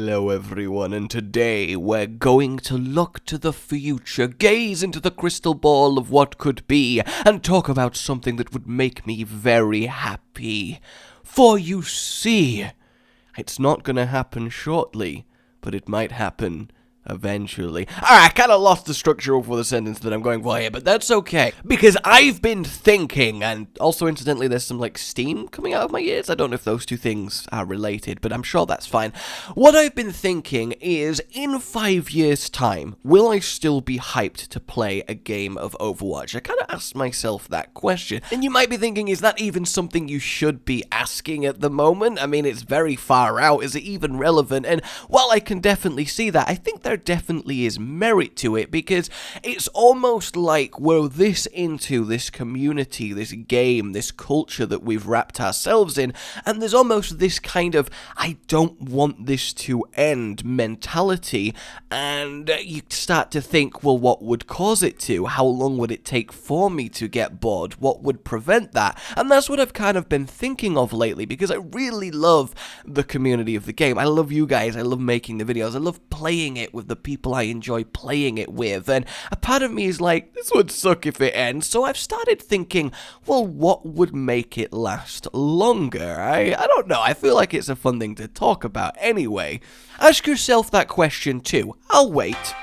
Hello everyone, and today we're going to look to the future, gaze into the crystal ball of what could be, and talk about something that would make me very happy. For you see, it's not gonna happen shortly, but it might happen eventually. I kind of lost the structure for the sentence that I'm going for here, but that's okay. Because I've been thinking, and also incidentally there's some like steam coming out of my ears. I don't know if those two things are related, but I'm sure that's fine. What I've been thinking is, in 5 years' time, will I still be hyped to play a game of Overwatch? I kind of asked myself that question. And you might be thinking, is that even something you should be asking at the moment? I mean, it's very far out. Is it even relevant? And while I can definitely see that, I think there definitely is merit to it, because it's almost like we're this into this community, this game, this culture that we've wrapped ourselves in, and there's almost this kind of I don't want this to end mentality, and you start to think, well, what would cause it to? How long would it take for me to get bored? What would prevent that? And that's what I've kind of been thinking of lately, because I really love the community of the game. I love you guys, I love making the videos, I love playing it with the people I enjoy playing it with, and a part of me is like, this would suck if it ends, so I've started thinking, well, what would make it last longer? I don't know, I feel like it's a fun thing to talk about anyway. Ask yourself that question too. I'll wait.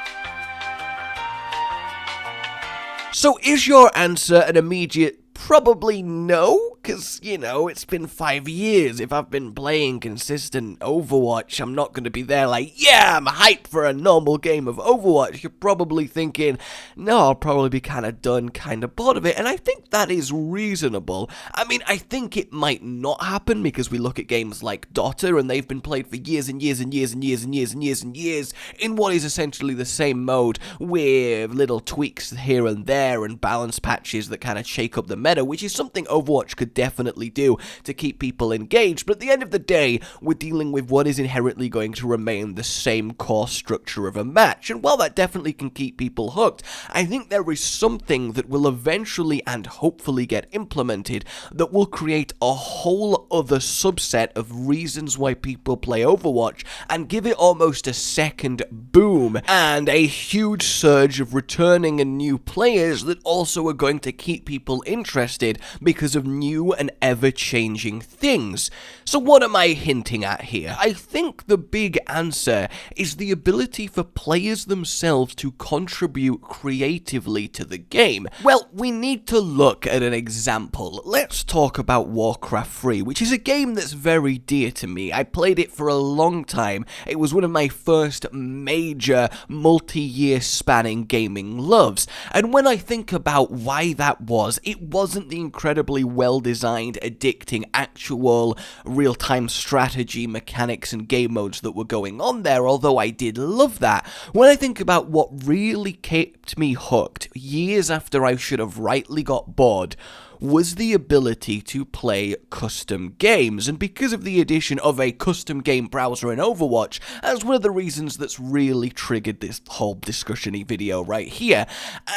So is your answer an immediate probably no? Because, you know, it's been 5 years. If I've been playing consistent Overwatch, I'm not going to be there like, yeah, I'm hyped for a normal game of Overwatch. You're probably thinking, no, I'll probably be kind of done, kind of bored of it. And I think that is reasonable. I mean, I think it might not happen because we look at games like Dota and they've been played for years and years and years and years and years and years and years in what is essentially the same mode with little tweaks here and there and balance patches that kind of shake up the meta, which is something Overwatch could definitely do to keep people engaged. But at the end of the day, we're dealing with what is inherently going to remain the same core structure of a match, and while that definitely can keep people hooked, I think there is something that will eventually and hopefully get implemented that will create a whole other subset of reasons why people play Overwatch and give it almost a second boom and a huge surge of returning and new players that also are going to keep people interested because of new and ever-changing things. So what am I hinting at here? I think the big answer is the ability for players themselves to contribute creatively to the game. Well, we need to look at an example. Let's talk about Warcraft 3, which is a game that's very dear to me. I played it for a long time. It was one of my first major multi-year spanning gaming loves. And when I think about why that was, it wasn't the incredibly well-designed, addicting, actual real-time strategy mechanics and game modes that were going on there, although I did love that. When I think about what really kept me hooked years after I should have rightly got bored, was the ability to play custom games, and because of the addition of a custom game browser in Overwatch, that's one of the reasons that's really triggered this whole discussion-y video right here.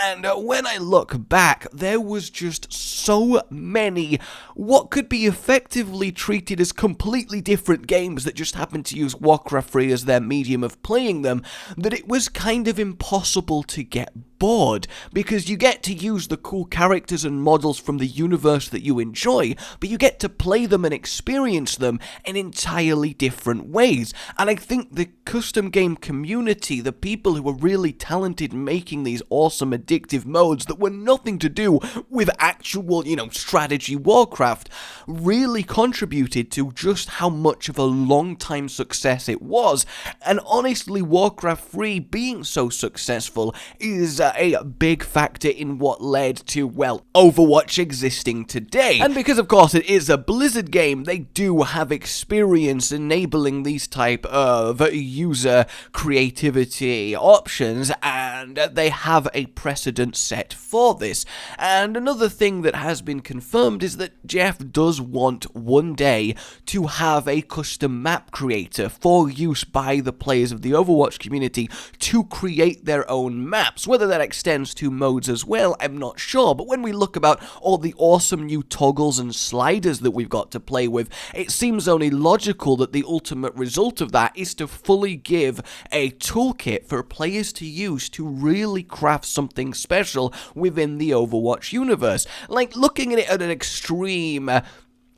And when I look back, there was just so many what could be effectively treated as completely different games that just happened to use Warcraft 3 as their medium of playing them, that it was kind of impossible to get bored, because you get to use the cool characters and models from the universe that you enjoy, but you get to play them and experience them in entirely different ways. And I think the custom game community, the people who were really talented in making these awesome addictive modes that were nothing to do with actual, strategy Warcraft, really contributed to just how much of a long-time success it was. And honestly, Warcraft 3 being so successful is a big factor in what led to, well, Overwatch existing today. And because, of course, it is a Blizzard game, they do have experience enabling these type of user creativity options, and and they have a precedent set for this. And another thing that has been confirmed is that Jeff does want one day to have a custom map creator for use by the players of the Overwatch community to create their own maps. Whether that extends to modes as well, I'm not sure, but when we look about all the awesome new toggles and sliders that we've got to play with, it seems only logical that the ultimate result of that is to fully give a toolkit for players to use to really craft something special within the Overwatch universe. Like, looking at it at an extreme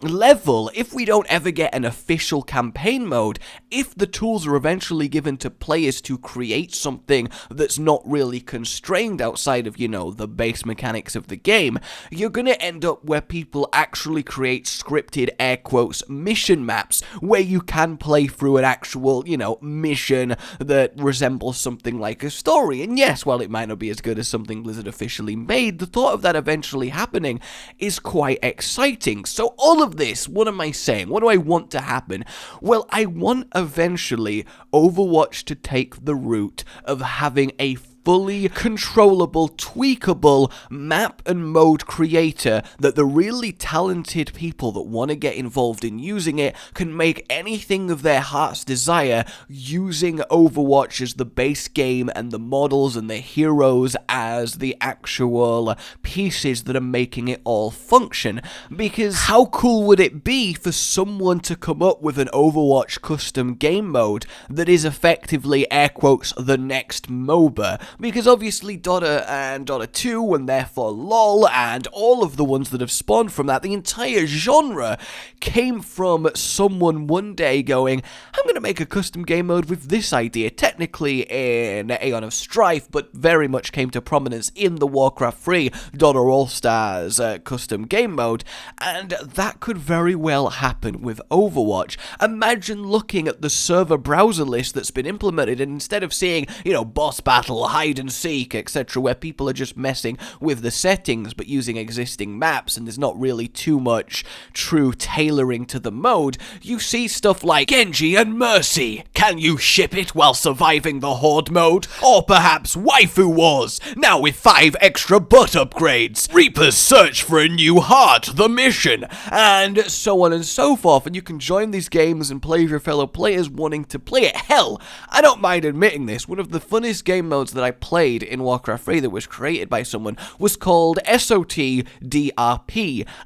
level, if we don't ever get an official campaign mode, if the tools are eventually given to players to create something that's not really constrained outside of, the base mechanics of the game, you're gonna end up where people actually create scripted, air quotes, mission maps, where you can play through an actual, mission that resembles something like a story. And yes, while it might not be as good as something Blizzard officially made, the thought of that eventually happening is quite exciting. So all of this, what am I saying? What do I want to happen? Well, I want eventually Overwatch to take the route of having a fully controllable, tweakable map and mode creator that the really talented people that want to get involved in using it can make anything of their heart's desire using Overwatch as the base game and the models and the heroes as the actual pieces that are making it all function. Because how cool would it be for someone to come up with an Overwatch custom game mode that is effectively, air quotes, the next MOBA? Because obviously Dota and Dota 2 and therefore LoL and all of the ones that have spawned from that, the entire genre came from someone one day going, I'm going to make a custom game mode with this idea, technically in Aeon of Strife, but very much came to prominence in the Warcraft 3 Dota All-Stars custom game mode, and that could very well happen with Overwatch. Imagine looking at the server browser list that's been implemented, and instead of seeing, boss battle, hide and seek, etc., where people are just messing with the settings but using existing maps and there's not really too much true tailoring to the mode, you see stuff like Genji and Mercy. Can you ship it while surviving the Horde mode? Or perhaps Waifu Wars, now with 5 extra butt upgrades. Reaper's Search for a New Heart, the mission, and so on and so forth, and you can join these games and play with your fellow players wanting to play it. Hell, I don't mind admitting this, one of the funnest game modes that I played in Warcraft 3 that was created by someone was called SOTDRP,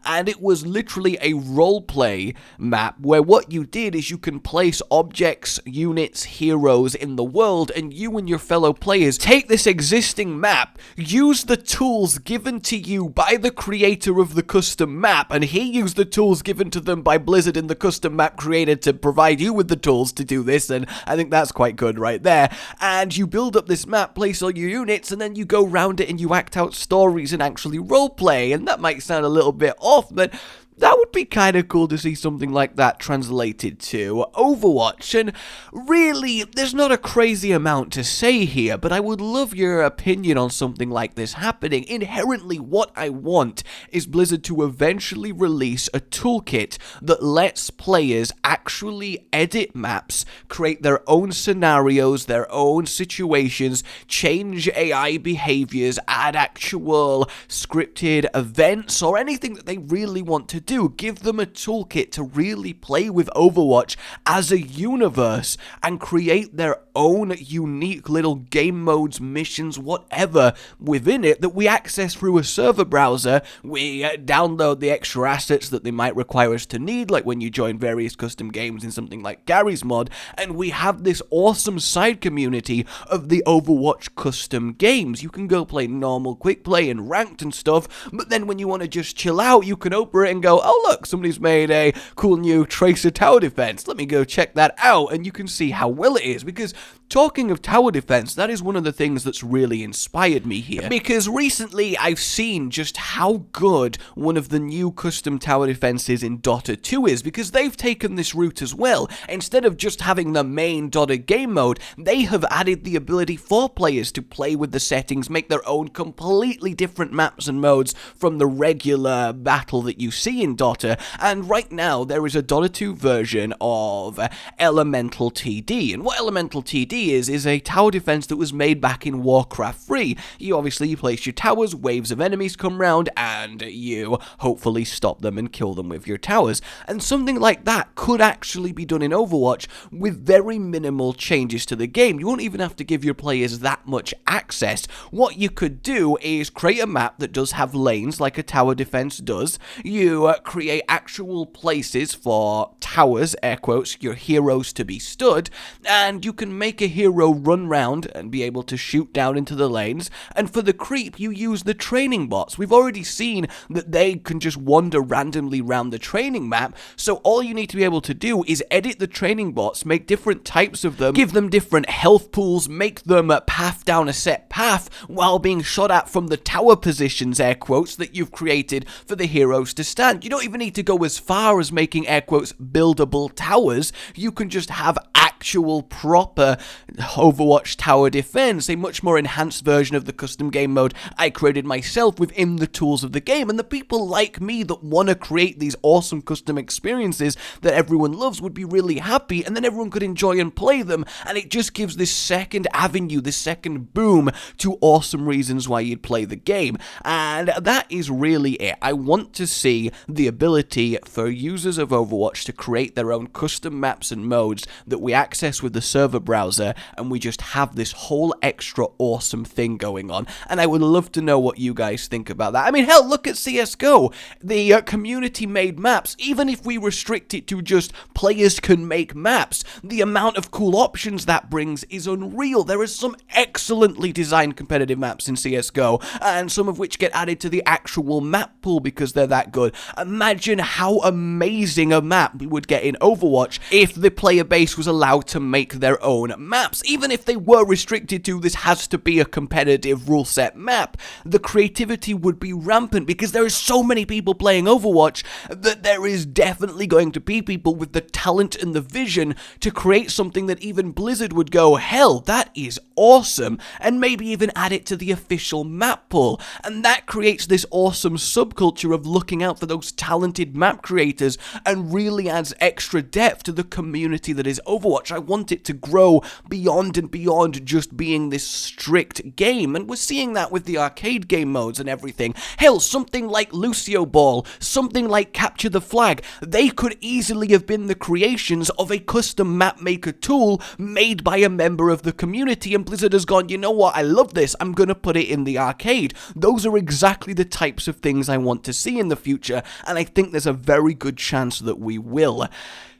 and it was literally a roleplay map where what you did is you can place objects, units, heroes in the world, and you and your fellow players take this existing map, use the tools given to you by the creator of the custom map, and he used the tools given to them by Blizzard in the custom map created to provide you with the tools to do this, and I think that's quite good right there. And you build up this map, place all your units, and then you go round it and you act out stories and actually roleplay. And that might sound a little bit off, but that would be kind of cool to see something like that translated to Overwatch. And really, there's not a crazy amount to say here, but I would love your opinion on something like this happening. Inherently, what I want is Blizzard to eventually release a toolkit that lets players actually edit maps, create their own scenarios, their own situations, change AI behaviors, add actual scripted events, or anything that they really want to do. Give them a toolkit to really play with Overwatch as a universe and create their own unique little game modes, missions, whatever within it that we access through a server browser. We download the extra assets that they might require us to need, like when you join various custom games in something like Gary's mod, and we have this awesome side community of the Overwatch custom games. You can go play normal, quick play and ranked and stuff, but then when you want to just chill out, you can open it and go, oh look, somebody's made a cool new Tracer tower defense, let me go check that out, and you can see how well it is. Because talking of tower defense, that is one of the things that's really inspired me here, because recently I've seen just how good one of the new custom tower defenses in Dota 2 is, because they've taken this route as well. Instead of just having the main Dota game mode, they have added the ability for players to play with the settings, make their own completely different maps and modes from the regular battle that you see in Dota, and right now there is a Dota 2 version of Elemental TD, and what Elemental TD is a tower defense that was made back in Warcraft 3. You place your towers, waves of enemies come round, and you hopefully stop them and kill them with your towers, and something like that could actually be done in Overwatch with very minimal changes to the game. You won't even have to give your players that much access. What you could do is create a map that does have lanes like a tower defense does. You create actual places for towers, air quotes, your heroes to be stood, and you can make a hero run round and be able to shoot down into the lanes, and for the creep you use the training bots. We've already seen that they can just wander randomly around the training map, so all you need to be able to do is edit the training bots, make different types of them, give them different health pools, make them path down a set path while being shot at from the tower positions, air quotes, that you've created for the heroes to stand. You don't even need to go as far as making, air quotes, buildable towers. You can just have actual proper Overwatch tower defense, a much more enhanced version of the custom game mode I created myself within the tools of the game, and the people like me that want to create these awesome custom experiences that everyone loves would be really happy, and then everyone could enjoy and play them, and it just gives this second avenue, this second boom to awesome reasons why you'd play the game, and that is really it. I want to see the ability for users of Overwatch to create their own custom maps and modes that we access with the server browser, and we just have this whole extra awesome thing going on, and I would love to know what you guys think about that. I mean, hell, look at CSGO. The community made maps, even if we restrict it to just players can make maps, the amount of cool options that brings is unreal. There are some excellently designed competitive maps in CSGO, and some of which get added to the actual map pool because they're that good. Imagine how amazing a map we would get in Overwatch if the player base was allowed to make their own maps. Even if they were restricted to this has to be a competitive rule set map, the creativity would be rampant because there are so many people playing Overwatch that there is definitely going to be people with the talent and the vision to create something that even Blizzard would go, hell, that is awesome, and maybe even add it to the official map pool. And that creates this awesome subculture of looking out for those talented map creators and really adds extra depth to the community that is Overwatch. I want it to grow beyond and beyond just being this strict game, and we're seeing that with the arcade game modes and everything. Hell, something like Lucio Ball, something like Capture the Flag, they could easily have been the creations of a custom map maker tool made by a member of the community, and Blizzard has gone, you know what, I love this, I'm gonna put it in the arcade. Those are exactly the types of things I want to see in the future, and I think there's a very good chance that we will.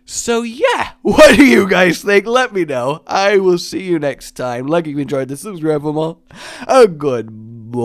So yeah, what do you guys think? Let me know. I will see you next time. Like if you enjoyed this, subscribe for more. A good boy.